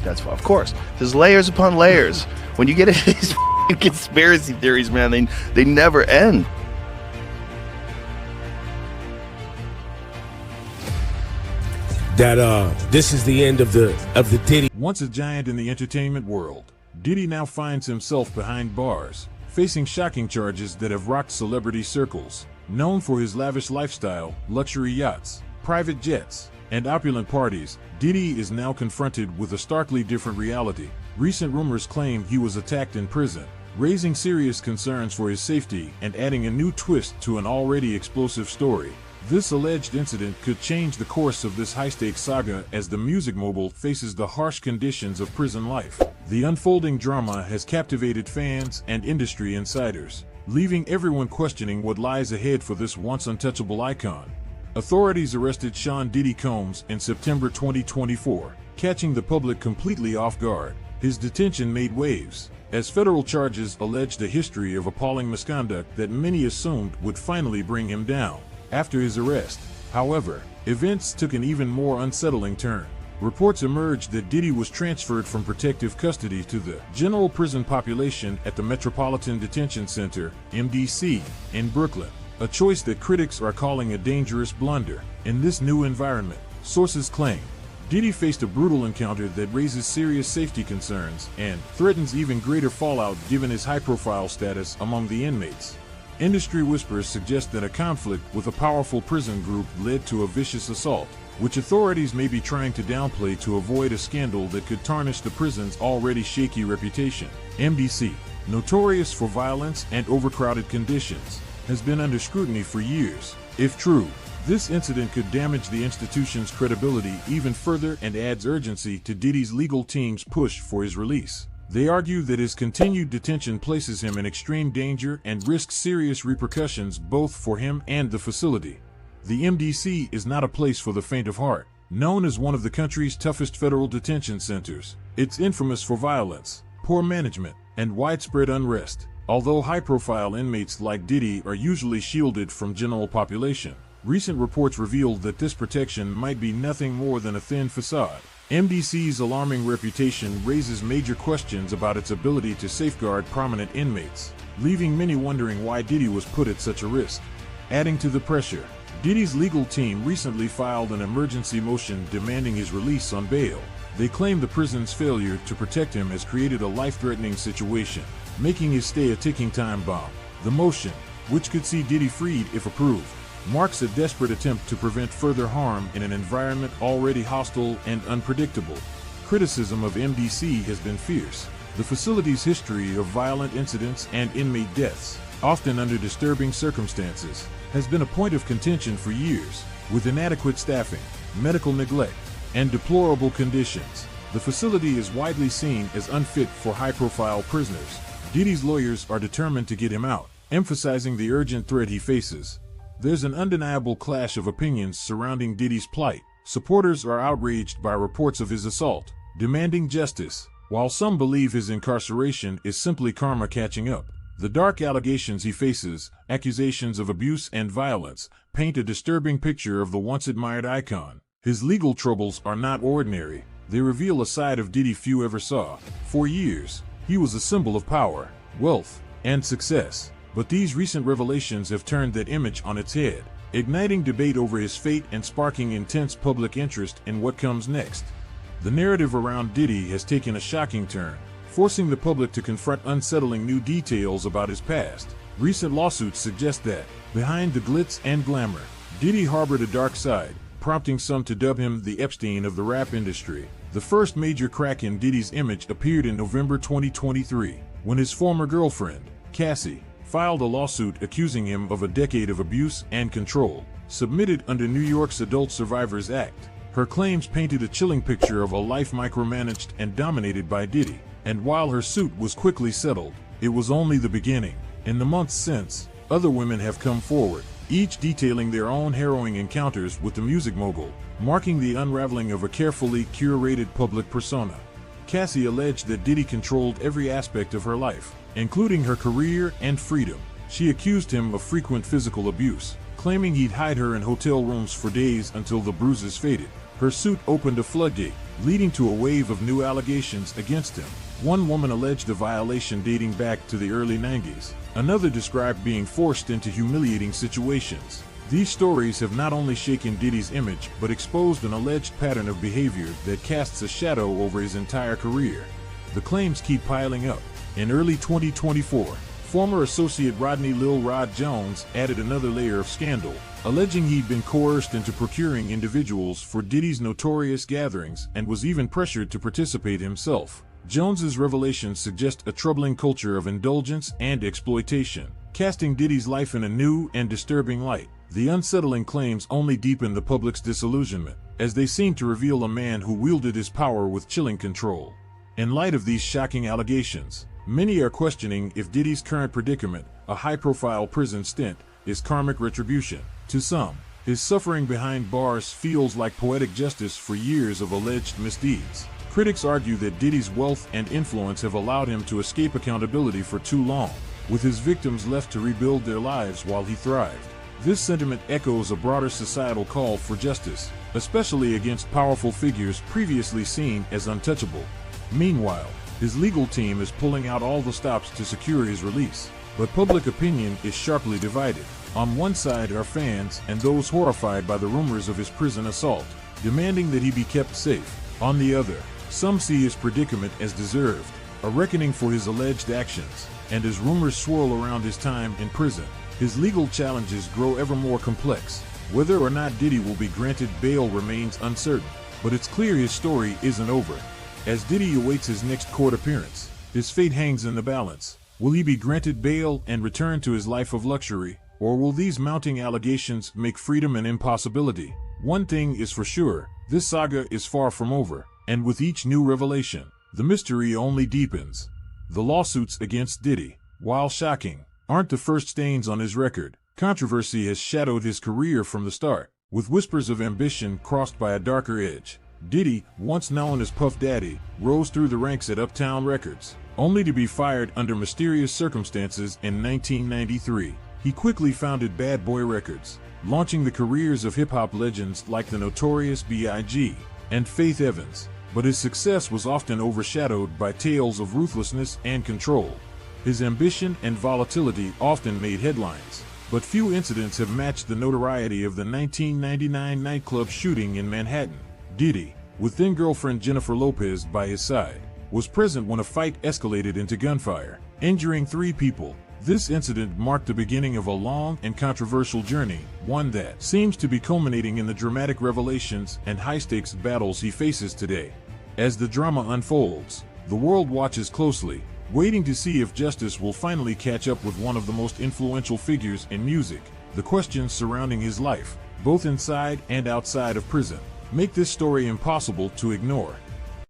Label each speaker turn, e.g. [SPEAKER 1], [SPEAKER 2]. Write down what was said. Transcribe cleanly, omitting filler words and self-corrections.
[SPEAKER 1] That's why, of course. There's layers upon layers. When you get into these conspiracy theories, man, they never end.
[SPEAKER 2] This is the end of the Diddy.
[SPEAKER 3] Once a giant in the entertainment world, Diddy now finds himself behind bars, facing shocking charges that have rocked celebrity circles. Known for his lavish lifestyle, luxury yachts, private jets, and opulent parties, Diddy is now confronted with a starkly different reality. Recent rumors claim he was attacked in prison, raising serious concerns for his safety and adding a new twist to an already explosive story. This alleged incident could change the course of this high-stakes saga as the music mogul faces the harsh conditions of prison life. The unfolding drama has captivated fans and industry insiders, leaving everyone questioning what lies ahead for this once untouchable icon. Authorities arrested Sean Diddy Combs in September 2024, catching the public completely off guard. His detention made waves, as federal charges alleged a history of appalling misconduct that many assumed would finally bring him down. After his arrest, however, events took an even more unsettling turn. Reports emerged that Diddy was transferred from protective custody to the general prison population at the Metropolitan Detention Center, MDC, in Brooklyn, a choice that critics are calling a dangerous blunder. In this new environment, sources claim, Diddy faced a brutal encounter that raises serious safety concerns and threatens even greater fallout given his high-profile status among the inmates. Industry whispers suggest that a conflict with a powerful prison group led to a vicious assault, which authorities may be trying to downplay to avoid a scandal that could tarnish the prison's already shaky reputation. MDC, notorious for violence and overcrowded conditions, has been under scrutiny for years. If true, this incident could damage the institution's credibility even further and adds urgency to Diddy's legal team's push for his release. They argue that his continued detention places him in extreme danger and risks serious repercussions both for him and the facility. The MDC is not a place for the faint of heart. Known as one of the country's toughest federal detention centers, it's infamous for violence, poor management, and widespread unrest. Although high-profile inmates like Diddy are usually shielded from general population, recent reports revealed that this protection might be nothing more than a thin facade. MDC's alarming reputation raises major questions about its ability to safeguard prominent inmates, leaving many wondering why Diddy was put at such a risk. Adding to the pressure, Diddy's legal team recently filed an emergency motion demanding his release on bail. They claim the prison's failure to protect him has created a life-threatening situation, making his stay a ticking time bomb. The motion, which could see Diddy freed if approved, marks a desperate attempt to prevent further harm in an environment already hostile and unpredictable. Criticism of MDC has been fierce. The facility's history of violent incidents and inmate deaths, often under disturbing circumstances, has been a point of contention for years. With inadequate staffing, medical neglect, and deplorable conditions, the facility is widely seen as unfit for high-profile prisoners. Diddy's lawyers are determined to get him out, emphasizing the urgent threat he faces. There's an undeniable clash of opinions surrounding Diddy's plight. Supporters are outraged by reports of his assault, demanding justice, while some believe his incarceration is simply karma catching up. The dark allegations he faces, accusations of abuse and violence, paint a disturbing picture of the once-admired icon. His legal troubles are not ordinary. They reveal a side of Diddy few ever saw. For years, he was a symbol of power, wealth, and success. But these recent revelations have turned that image on its head, igniting debate over his fate and sparking intense public interest in what comes next. The narrative around Diddy has taken a shocking turn, forcing the public to confront unsettling new details about his past. Recent lawsuits suggest that, behind the glitz and glamour, Diddy harbored a dark side, prompting some to dub him the Epstein of the rap industry. The first major crack in Diddy's image appeared in November 2023, when his former girlfriend, Cassie, filed a lawsuit accusing him of a decade of abuse and control, submitted under New York's Adult Survivors Act. Her claims painted a chilling picture of a life micromanaged and dominated by Diddy. And while her suit was quickly settled, it was only the beginning. In the months since, other women have come forward, each detailing their own harrowing encounters with the music mogul, marking the unraveling of a carefully curated public persona. Cassie alleged that Diddy controlled every aspect of her life, including her career and freedom. She accused him of frequent physical abuse, claiming he'd hide her in hotel rooms for days until the bruises faded. Her suit opened a floodgate, leading to a wave of new allegations against him. One woman alleged a violation dating back to the early 90s. Another described being forced into humiliating situations. These stories have not only shaken Diddy's image but exposed an alleged pattern of behavior that casts a shadow over his entire career. The claims keep piling up. In early 2024, former associate Rodney Lil Rod Jones added another layer of scandal, alleging he'd been coerced into procuring individuals for Diddy's notorious gatherings and was even pressured to participate himself. Jones's revelations suggest a troubling culture of indulgence and exploitation, casting Diddy's life in a new and disturbing light. The unsettling claims only deepen the public's disillusionment, as they seem to reveal a man who wielded his power with chilling control. In light of these shocking allegations, many are questioning if Diddy's current predicament, a high-profile prison stint, is karmic retribution. To some, his suffering behind bars feels like poetic justice for years of alleged misdeeds. Critics argue that Diddy's wealth and influence have allowed him to escape accountability for too long, with his victims left to rebuild their lives while he thrived. This sentiment echoes a broader societal call for justice, especially against powerful figures previously seen as untouchable. Meanwhile, his legal team is pulling out all the stops to secure his release, but public opinion is sharply divided. On one side are fans and those horrified by the rumors of his prison assault, demanding that he be kept safe. On the other, some see his predicament as deserved, a reckoning for his alleged actions, and as rumors swirl around his time in prison, his legal challenges grow ever more complex. Whether or not Diddy will be granted bail remains uncertain, but it's clear his story isn't over. As Diddy awaits his next court appearance, his fate hangs in the balance. Will he be granted bail and return to his life of luxury, or will these mounting allegations make freedom an impossibility? One thing is for sure, this saga is far from over, and with each new revelation, the mystery only deepens. The lawsuits against Diddy, while shocking, aren't the first stains on his record. Controversy has shadowed his career from the start, with whispers of ambition crossed by a darker edge. Diddy, once known as Puff Daddy, rose through the ranks at Uptown Records, only to be fired under mysterious circumstances in 1993. He quickly founded Bad Boy Records, launching the careers of hip-hop legends like the Notorious B.I.G. and Faith Evans. But his success was often overshadowed by tales of ruthlessness and control. His ambition and volatility often made headlines, but few incidents have matched the notoriety of the 1999 nightclub shooting in Manhattan. Diddy, with then-girlfriend Jennifer Lopez by his side, was present when a fight escalated into gunfire, injuring 3 people. This incident marked the beginning of a long and controversial journey, one that seems to be culminating in the dramatic revelations and high-stakes battles he faces today. As the drama unfolds, the world watches closely, waiting to see if justice will finally catch up with one of the most influential figures in music. The questions surrounding his life, both inside and outside of prison, make this story impossible to ignore.